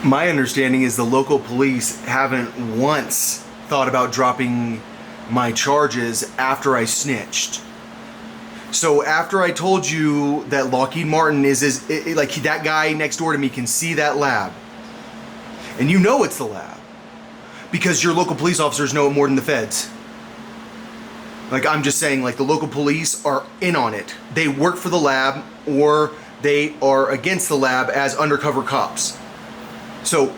My understanding is the local police haven't once thought about dropping my charges after I snitched. So after I told you that Lockheed Martin like that guy next door to me can see that lab, and you know it's the lab because your local police officers know it more than the feds. Like, I'm just saying, like, the local police are in on it. They work for the lab or they are against the lab as undercover cops. So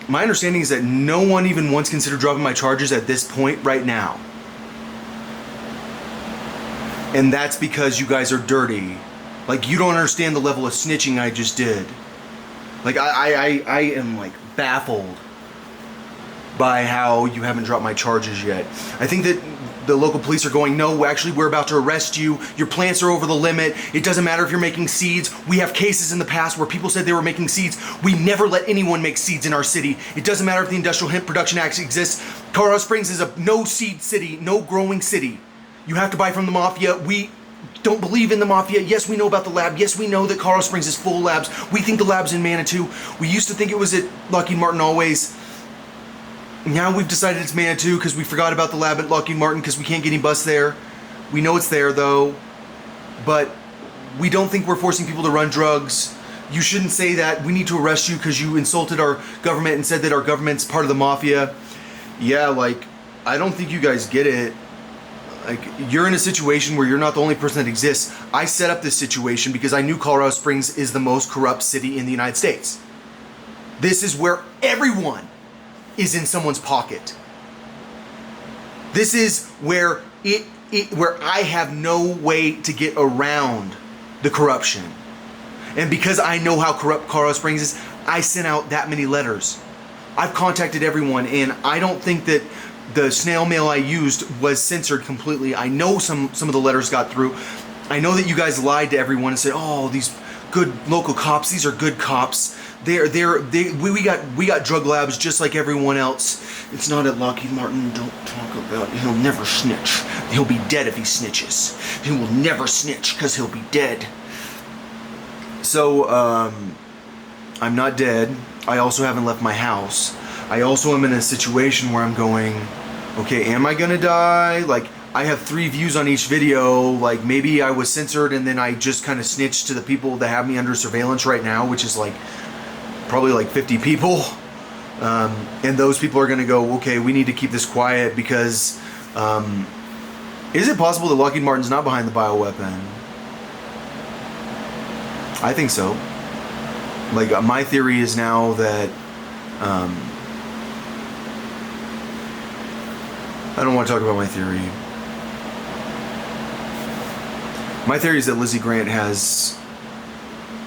my understanding is that no one even once considered dropping my charges at this point right now. And that's because you guys are dirty. Like, you don't understand the level of snitching I just did. Like, I am, like, baffled by how you haven't dropped my charges yet. I think that the local police are going, no, actually, we're about to arrest you. Your plants are over the limit. It doesn't matter if you're making seeds. We have cases in the past where people said they were making seeds. We never let anyone make seeds in our city. It doesn't matter if the Industrial Hemp Production Act exists. Colorado Springs is a no seed city, no growing city. You have to buy from the mafia. We don't believe in the mafia. Yes, we know about the lab. Yes, we know that Colorado Springs is full of labs. We think the lab's in Manitou. We used to think it was at Lockheed Martin always. Now we've decided it's Manitou because we forgot about the lab at Lockheed Martin because we can't get any bus there. We know it's there though, but we don't think we're forcing people to run drugs. You shouldn't say that. We need to arrest you because you insulted our government and said that our government's part of the mafia. Yeah, like, I don't think you guys get it. Like, you're in a situation where you're not the only person that exists. I set up this situation because I knew Colorado Springs is the most corrupt city in the United States. This is where everyone is in someone's pocket. This is where where I have no way to get around the corruption. And because I know how corrupt Colorado Springs is, I sent out that many letters. I've contacted everyone, and I don't think that the snail mail I used was censored completely. I know some of the letters got through. I know that you guys lied to everyone and said, "Oh, these good local cops, these are good cops. We got drug labs just like everyone else. It's not at Lockheed Martin. Don't talk about it. He'll never snitch. He'll be dead if he snitches. He will never snitch because he'll be dead." So, I'm not dead. I also haven't left my house. I also am in a situation where I'm going, okay, am I gonna die? Like, I have 3 views on each video. Like, maybe I was censored and then I just kind of snitched to the people that have me under surveillance right now, which is like probably like 50 people. And those people are gonna go, okay, we need to keep this quiet because is it possible that Lockheed Martin's not behind the bioweapon? I think so. Like, my theory is now that I don't want to talk about my theory. My theory is that Lizzie Grant has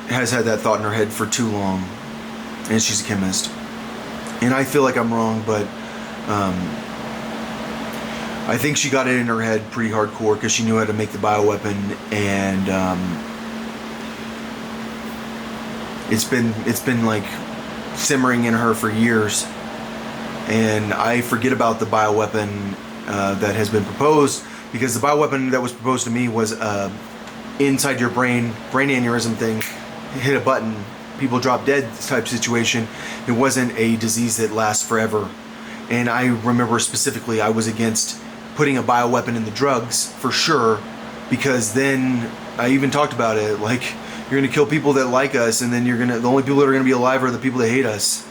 had that thought in her head for too long, and she's a chemist. And I feel like I'm wrong, but I think she got it in her head pretty hardcore because she knew how to make the bioweapon, and it's been like simmering in her for years. And I forget about the bioweapon that has been proposed, because the bioweapon that was proposed to me was inside your brain aneurysm thing, hit a button, people drop dead type situation. It wasn't a disease that lasts forever. And I remember specifically I was against putting a bioweapon in the drugs for sure, because then I even talked about it, like, you're gonna kill people that like us, and then the only people that are gonna be alive are the people that hate us.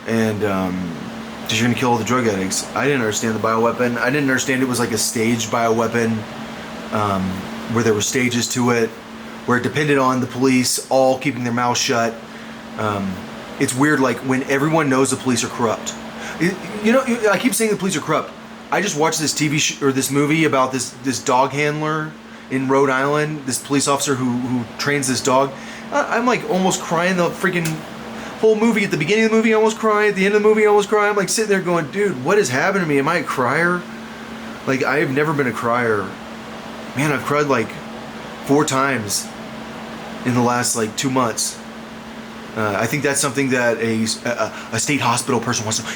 And because you're gonna kill all the drug addicts. I didn't understand the bioweapon. I didn't understand it was like a staged bioweapon, where there were stages to it, where it depended on the police all keeping their mouths shut. It's weird, like, when everyone knows the police are corrupt. I keep saying the police are corrupt. I just watched this this movie about this dog handler in Rhode Island, this police officer who trains this dog. I'm like almost crying the freaking whole movie. At the beginning of the movie I almost cry, at the end of the movie I almost cry. I'm like sitting there going, dude, what has happened to me? Am I a crier? Like, I have never been a crier. Man, I've cried like 4 times in the last like 2 months. I think that's something that a state hospital person wants to know.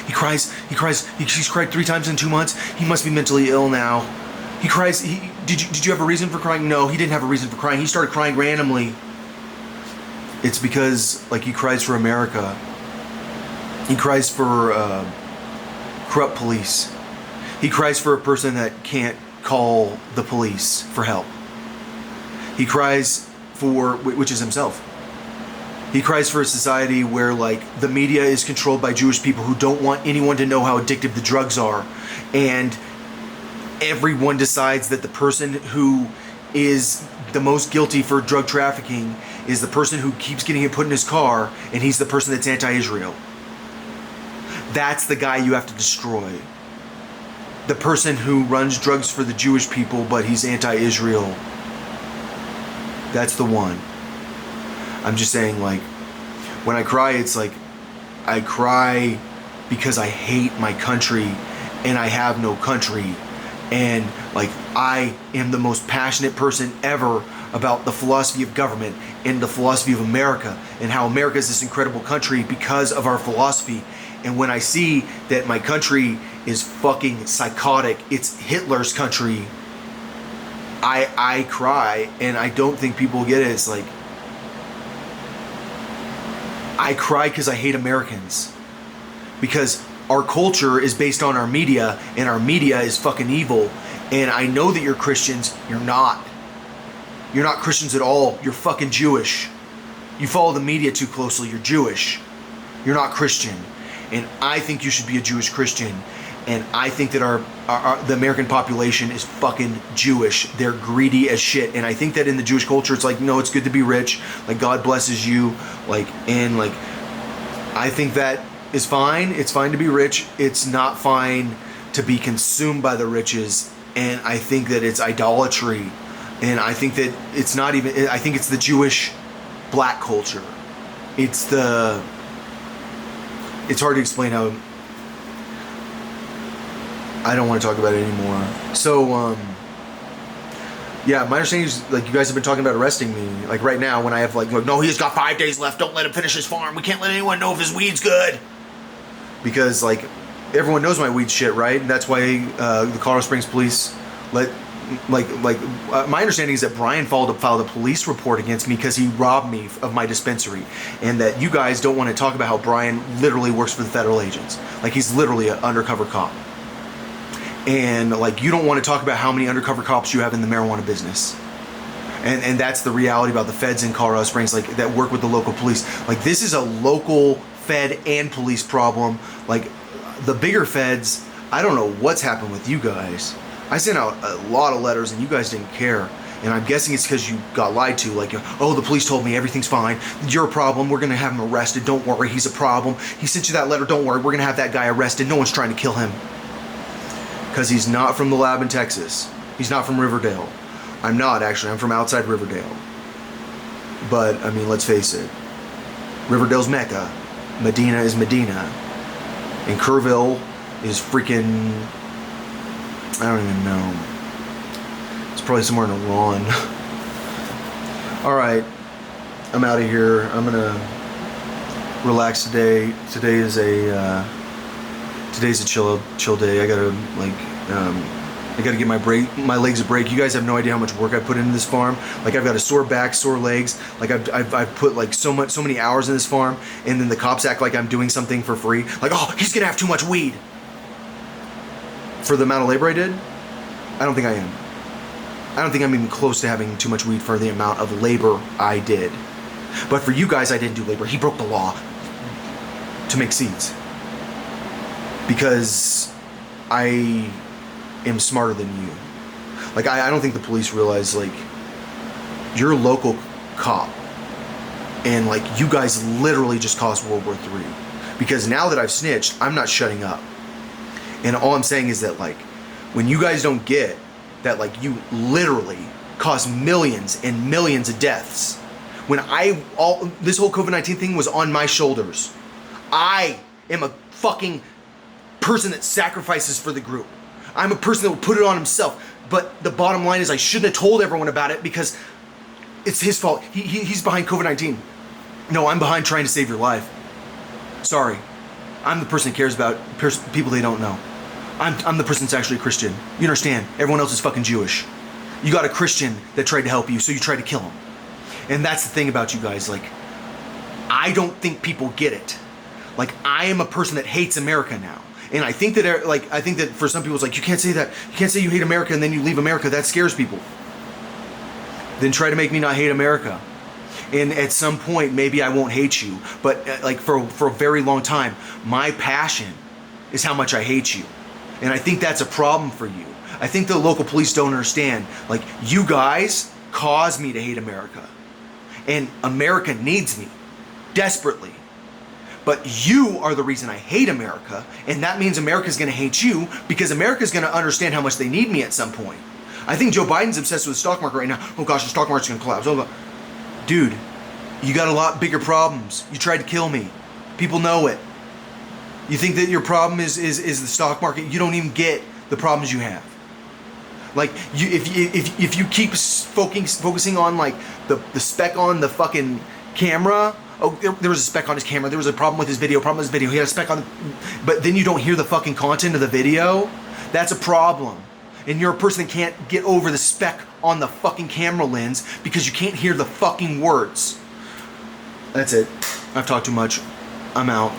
He's cried 3 times in 2 months. He must be mentally ill now. He cries. Did you have a reason for crying? No, he didn't have a reason for crying. He started crying randomly. It's because, like, he cries for America. He cries for corrupt police. He cries for a person that can't call the police for help. He cries for, which is himself. He cries for a society where, like, the media is controlled by Jewish people who don't want anyone to know how addictive the drugs are. And everyone decides that the person who is the most guilty for drug trafficking is the person who keeps getting it put in his car, and he's the person that's anti-Israel. That's the guy you have to destroy. The person who runs drugs for the Jewish people, but he's anti-Israel. That's the one. I'm just saying, like, when I cry, it's like, I cry because I hate my country and I have no country. And, like, I am the most passionate person ever about the philosophy of government and the philosophy of America and how America is this incredible country because of our philosophy. And when I see that my country is fucking psychotic, it's Hitler's country, I cry, and I don't think people get it. It's like, I cry because I hate Americans. Because our culture is based on our media, and our media is fucking evil. And I know that you're Christians. You're not. You're not Christians at all. You're fucking Jewish. You follow the media too closely. You're Jewish. You're not Christian. And I think you should be a Jewish Christian. And I think that the American population is fucking Jewish. They're greedy as shit. And I think that in the Jewish culture, it's like, no, it's good to be rich. Like, God blesses you. Like, and like, I think that is fine. It's fine to be rich. It's not fine to be consumed by the riches. And I think that it's idolatry. And I think that it's not even, I think it's the Jewish black culture. It's hard to explain how, I don't want to talk about it anymore. So, yeah, my understanding is, like, you guys have been talking about arresting me, like, right now, when I have, like, no, he's got 5 days left, don't let him finish his farm, we can't let anyone know if his weed's good. Because, like, everyone knows my weed shit, right? And that's why the Colorado Springs police my understanding is that Brian filed a police report against me because he robbed me of my dispensary, and that you guys don't want to talk about how Brian literally works for the federal agents. Like, he's literally an undercover cop. And, like, you don't want to talk about how many undercover cops you have in the marijuana business. And that's the reality about the feds in Colorado Springs, like, that work with the local police. Like, this is a local fed and police problem. Like, the bigger feds, I don't know what's happened with you guys. I sent out a lot of letters and you guys didn't care. And I'm guessing it's because you got lied to. Like, oh, the police told me everything's fine. You're a problem. We're going to have him arrested. Don't worry. He's a problem. He sent you that letter. Don't worry. We're going to have that guy arrested. No one's trying to kill him. Because he's not from the lab in Texas. He's not from Riverdale. I'm not, actually. I'm from outside Riverdale. But, I mean, let's face it. Riverdale's Mecca. Medina is Medina. And Kerrville is freaking... I don't even know. It's probably somewhere in Iran. Alright. I'm out of here. I'm going to relax today. Today's a chill day. I gotta, like, I gotta give my legs a break. You guys have no idea how much work I put into this farm. Like, I've got a sore back, sore legs. Like, I've put, like, so many hours in this farm, and then the cops act like I'm doing something for free. Like, oh, he's gonna have too much weed. For the amount of labor I did, I don't think I am. I don't think I'm even close to having too much weed for the amount of labor I did. But for you guys, I didn't do labor. He broke the law to make seeds. Because I am smarter than you. Like, I don't think the police realize, like, you're a local cop. And, like, you guys literally just caused World War III. Because now that I've snitched, I'm not shutting up. And all I'm saying is that, like, when you guys don't get that, like, you literally caused millions and millions of deaths. When this whole COVID-19 thing was on my shoulders. I am a fucking person that sacrifices for the group. I'm a person that will put it on himself. But the bottom line is, I shouldn't have told everyone about it because it's his fault. He's behind COVID-19. No, I'm behind trying to save your life. Sorry. I'm the person that cares about people they don't know. I'm the person that's actually a Christian. You understand? Everyone else is fucking Jewish. You got a Christian that tried to help you, so you tried to kill him. And that's the thing about you guys. Like, I don't think people get it. Like, I am a person that hates America now. And I think that for some people it's like, you can't say that. You can't say you hate America and then you leave America. That scares people. Then try to make me not hate America. And at some point, maybe I won't hate you. But like for a very long time, my passion is how much I hate you. And I think that's a problem for you. I think the local police don't understand. Like, you guys cause me to hate America. And America needs me desperately. But you are the reason I hate America, and that means America's gonna hate you because America's gonna understand how much they need me at some point. I think Joe Biden's obsessed with the stock market right now. Oh gosh, the stock market's gonna collapse. Oh, dude, you got a lot bigger problems. You tried to kill me. People know it. You think that your problem is the stock market? You don't even get the problems you have. Like, if you keep focusing on like the speck on the fucking camera. Oh, there was a speck on his camera. There was a problem with his video. He had a speck on, but then you don't hear the fucking content of the video. That's a problem. And you're a person that can't get over the speck on the fucking camera lens because you can't hear the fucking words. That's it. I've talked too much. I'm out.